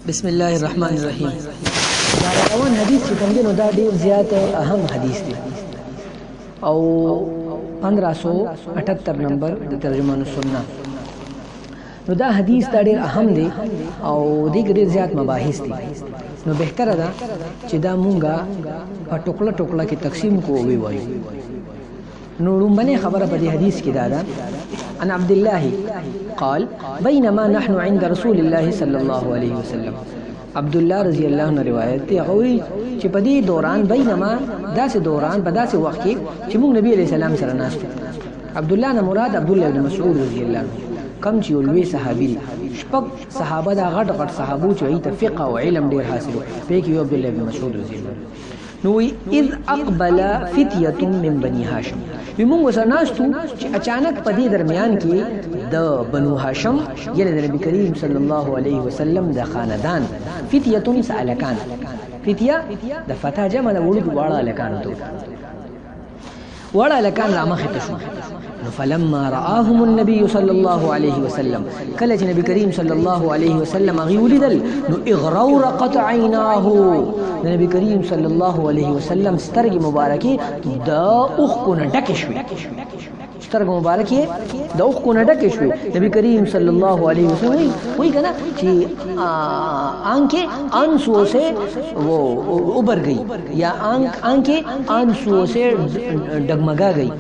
بسم الله الرحمن الرحیم. دا روان حدیث چې کوم دی نو دا ډیر زیات اهم حدیث دی او 1578 نمبر د ترجمان السنه. نو دا حدیث دا ډیر اهم دی او دې کې ډیر زیات مباحث دي. نو بهتره ده چې دا مونږه په ټوکړه ټوکړه کې تقسیم کوو وایو. نو لومبنه خبره په دې حدیث کې دا ده عن عبد الله قال بينما نحن عند رسول الله صلى الله عليه وسلم. عبد الله رضی الله عنه روایت دی غوي چې په دې دوران بينما داسې دوران په داسې وخت کې چې موږ نبی عليه السلام سره ناست. عبد الله نه مراد عبد الله بن مسعود رضی الله عنه کم چې ولوي صحابي شپږ صحابه دا غټ غټ صحابو چې ایت فقه او علم ډیر حاصلو په کې یو عبد الله بن مسعود رضی الله عنه. نو اذ اقبل فتيه من بني هاشم. موږ سره ناستو چې اچانک په دې درمیان کې د بنو هاشم یعنی د نبی کریم صلی الله علیه وسلم د خاندان فتيه سالکان. فتيه د فتح جمع د وړو واړه الکان ته واړه الکان رامخ ته شو. فلما رآهم النبي صلى الله عليه وسلم کله چې نبی کریم صلی الله علیه وسلم هغه ولیدل نو اغرورقت عیناه. نبی کریم صلی الله علیه وسلم سترګې مبارکې د اوښ کو نه ډکې شوې. سترګې مبارکې د اوښ کو نه ډکې شوې. نبی کریم صلی الله علیه وسلم وایي کنه چې آنکھیں آنسوؤں سے وہ ابھر گئی یا آنکھیں آنسوؤں سے ڈگمگا گئی.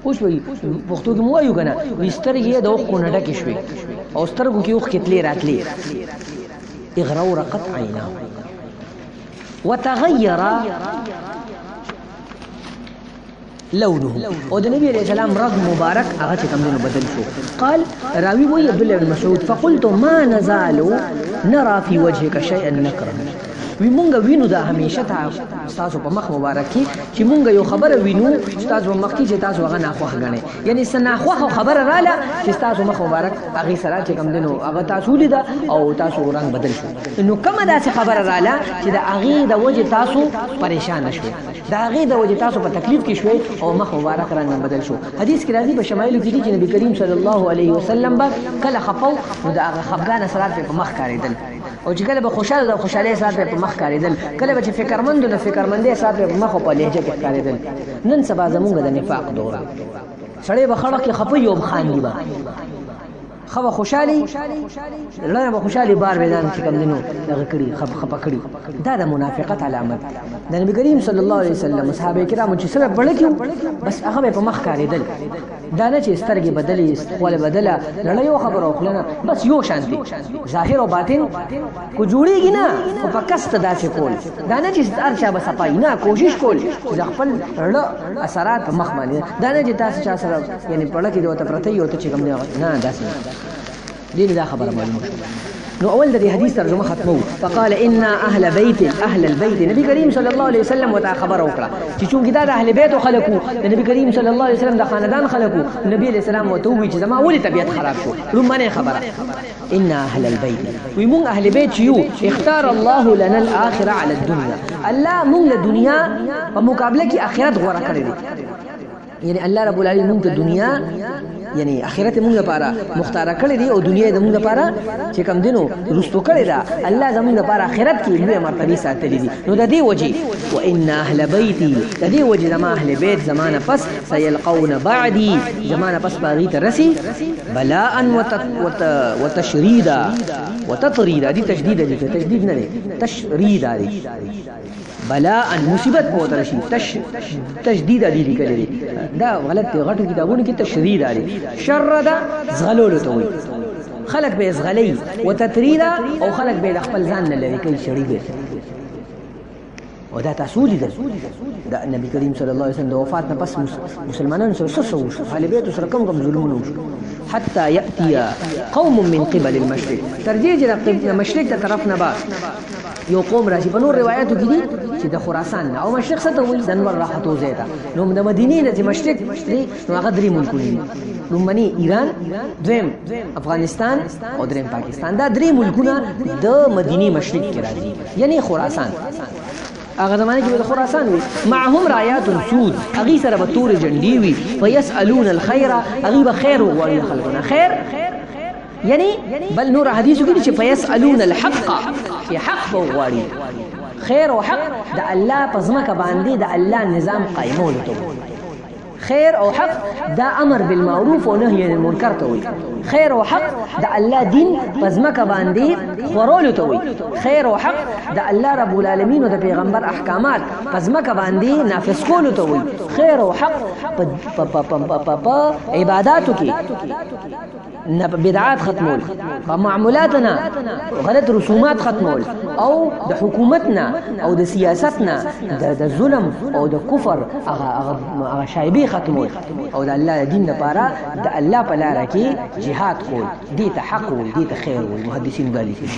اوس وی پښتو کې مو وایو کنه سترګې د اوښ کو نه ډکې شوې او سترګو کې اوښ کتلې راتلې. اغرورقت عیناه وتغير لونه. او د نبی علیہ السلام رنگ مبارک هغه چې کوم دینو بدل شو. قال راوی وی عبد الله بن مسعود فقلت ما نزال نرى في وجهك شيئا نكره. وی مونږ وینو دا همیشه تاسو په مخ مبارک کې چې مونږ یو خبره وینو تاسو په مخ کې چې تاسو هغه ناخوښ غنئ. یعنی سناخوښ خبره رااله چې تاسو مخ مبارک هغه سره چې کوم دینو هغه تاسو لیدا او تاسو رنگ بدل شو. نو کومه داسې خبره رااله چې د هغه د وجه تاسو پریشان شوي د هغه د وجه تاسو په تکلیف کې شوي او مخ مبارک رنگ بدل شو. حدیث کې راځي په شمایل کې چې نبی کریم صلی الله علیه وسلم با کله خفو نو د هغه خفګان سره په مخ کاریدل او چې کله به خوشاله د خوشاله سره په مخ کاریدل کله به چې فکرمند د فکرمندې سره په مخ په لهجه کې کاریدل. نن سبا زمونږ د نفاق دور سړی به خړه کې خپي یو خاندي با خو خوشالي لړ به خوشالي بار ویدان چې کوم دینو دغه کړي خپه کړي. دا د منافقت علامت. د نبی کریم صلی الله علیه وسلم صحابه کرام چې سره بلکیو بس هغه په مخ کاریدل. دا نه چې سترګې بدلې خپل بدله لړ یو خبره وکړه بس یو شانتي ظاهر او باطن کو جوړیږي نه او په کست داسې کول. دا نه چې هر چا به صفای نه کوشش کول چې خپل لړ اثرات په مخ باندې. دا نه چې تاسو چا سره یعنی پړه کې دوته پرته یو ته چې کوم نه داسې دین دا خبره معلومه شو. نو اول د حدیث ترجمه ختمو. فقال ان اهل البيت نبی کریم صلی الله علیه وسلم وتا خبر وکړه چې چونګې دا د اهل بیت خلکو د نبی کریم صلی الله علیه وسلم د خاندان خلکو نبی علیہ السلام وته وی چې زما ولې طبيعت خراب شو. رومانه خبره ان اهل البيت وی مونږ اهل بیت یو اختار الله لنا الاخره على الدنيا. الله مونږ له دنیا په مقابله کې اخرت غوړه کړې دي. یعنی الله رب العالمین مونږ ته دنیا یعنی اخرت مونږ لپاره مختار کړی دی او دنیا د مونږ لپاره چې کم دینو رستو کړی دا. الله زمونږ لپاره اخرت کې لوی مرتبه ساتلې دي. نو د دې وجه وان اهل بیتی د دې وجه زما اهل بیت زمانه پس سيلقون بعدي زمانه پس باغی ته رسی بلاء وتشریدا وتطریدا. دي تشدید دي تشدید نه دي تشرید دي بلاء مصیبت په وتر شي تشدید دي لیکل دي. دا غلط غټو کتابونو کې تشرید دي. شر دا زغلول ته وي خلق به زغلی وتتریدا او خلق به خپل ځان نه لري کوي شړی به. او دا تاسو لیدل د نبی کریم صلی الله علیه وسلم د وفات نه پس مسلمانانو سره څه وشو اهل بیت سره کوم ظلمونه وشو. حتى ياتي قوم من قبل المشرق ترجیح د مشرق ته طرف نه بعد یو قوم راشي. په نور روایتو کې دي چې د خراسان او مشرق څخه وایي د انور راحتو زیاده. نو د مدینې نه چې مشرق نو هغه درې ملکونه دي. لومړنی ایران، دویم افغانستان او دریم پاکستان. دا درې ملکونه د مدینې مشرق کې راځي یعنی خراسان. هغه زمانه کې د خراسان وي معهم رايات سود هغه سره به تور جنډي وي. فيسالون الخير هغه به خیر وغواړي خلکونه. خیر یعنی بل نور حدیثو کې چې فیسالون الحق چې حق به وغواړي خیر او حق د الله په ځمکه باندې د الله نظام قایمولو ته خیر او حق دا امر بالمعروف او نهی عن المنکر ته وي خیر او حق د الله دین په ځمکه باندې خورولو ته وي خیر او حق د الله رب العالمین او د پیغمبر احکامات په ځمکه باندې نافذ کولو ته وي خیر او حق په عباداتو کې بدعات ختمول په معاملاتنا غلط رسومات ختمول او د حکومتنا او د سیاستنا د ظلم او د کفر هغه شایبې ختمول او د الله دین لپاره د الله په لاره کې جهاد کول دې ته حق وي دې ته خیر وي محدثین دا لیکي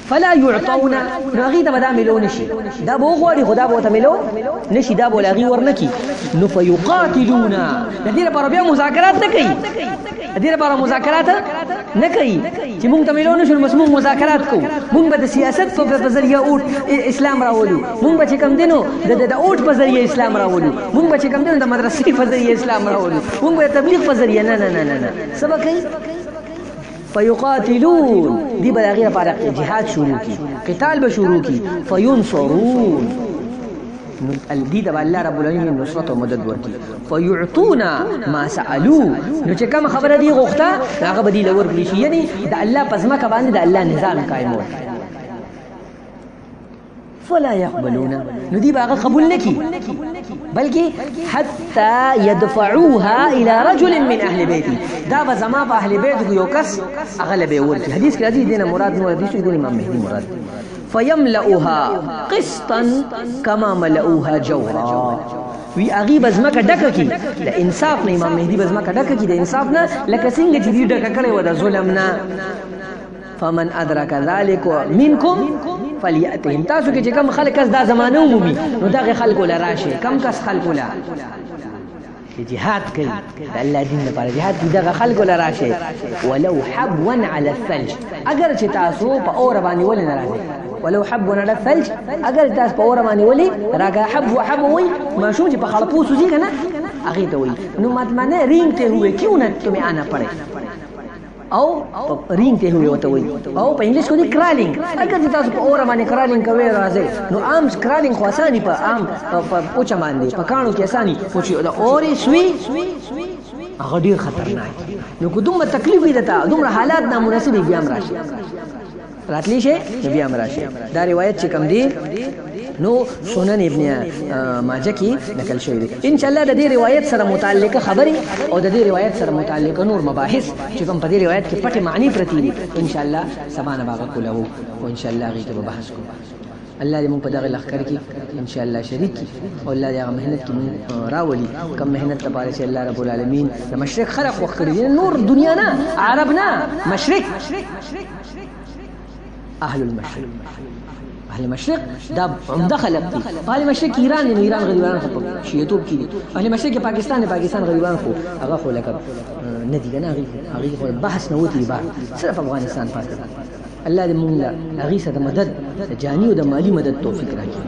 فلا يعطون نغي دا بدا ملو نشي دا بو غوري خدا بو تملو نشي دا بو لاغي ورنکی نو فيقاتلون د دې لپاره بیا مذاکرات نه کوي د دې لپاره مذاکرات نه کوي چې موږ تملو نشو مسموم مذاکرات کوو موږ به د سیاست په ذریعہ اسلام راولو موږ به چې کم دینو د اوټ په ذریعہ اسلام راولو موږ به چې کم دینو د مدرسې په ذریعہ اسلام راولو موږ به تبلیغ په ذریعہ نه نه نه نه سبا کوي فيقاتلون دي بلاغير بارك جهاد شروع کی قتال بشروع کی فينصرون دي دبا الله رب العالمين نصرت و مدد ورکی فيعطونا ما سألوه نو چې کوم خبره دی غوښته هغه به دي لور کړی شي یعنی د الله پزما کا باندې د الله نظام قائمول فلا يقبلون نو دي باغه قبول نکی بلکې حتى يدفعوها الى رجل من اهل بيتي دا به زما په اهل بیت یو کس اغلب ورکی حدیث کې راځي دینه مراد نو حدیث کې امام مهدی مراد فيملؤها قسطا كما ملؤوها جورا وی اغي بزمکه ډکه کی د انصاف نه امام مهدی بزمکه ډکه کی د انصاف نه لکه څنګه چې دې ډکه کړي و د ظلم نه فمن ادرك ذلك منكم فليأتهم تاسو کې چې کوم خلک دا زمانه عمومي نو دا خلک ولا راشي کم کس خلک ولا جهاد کوي د الله دین لپاره جهاد دي دغه خلک ولا راشي ولو حبوا على الثلج اگر چې تاسو په اور باندې ولې نه راځي ولو حبوا على الثلج اگر تاسو په اور باندې ولې راګه حب وي ما شو چې په خلپو سوځي کنه هغه ته وي نو مطمئنه رینگتے ہوئے کیوں نہ تمہیں آنا پڑے او رینگتے ہوئے ہوتا ہوئی او پا انگلیس کو دی کرالنگ اگر دی تاسو پا اورا مانی کرالنگ کوئی رازے نو عام کرالنگ خو آسانی پا عام پا اوچا ماندی پا کانو کی آسانی پوچی دا اوری سوی اگر دیر خطرناک نو کو دوم تکلیفی دتا دوم حالات نامناسبی بیام راشی راتلی شے بیام راشی دا روایت چی کم دی نو سنن ابن ماجه کی نقل شوی دی ان شاء الله د دې روایت سره متعلقه خبري او د دې روایت سره متعلقه نور مباحث چې کوم په دې روایت کې پټه معنی پرتی دي ان شاء الله سبحانه باغ کوله او ان شاء الله غي ته بحث کوو الله دې مونږ په دغه لخر کې ان شاء الله شریک کی او الله دې هغه مهنت کې راولي کم مهنت لپاره چې الله رب العالمین د مشرق خلق وکړي نور دنیا نه عرب نه مشرق اهل المشرق اهل مشرق دا عمده خلق دي اهل مشرق ایران نه ایران غریبان خو شیعتوب کې دي اهل مشرق پاکستان نه پاکستان غریبان خو هغه خو لکه نه دي کنه هغه خو بحث نه وتی بار صرف افغانستان پاکستان الله دې مونږ هغه سره مدد جاني او د مالی مدد توفیق راکړي.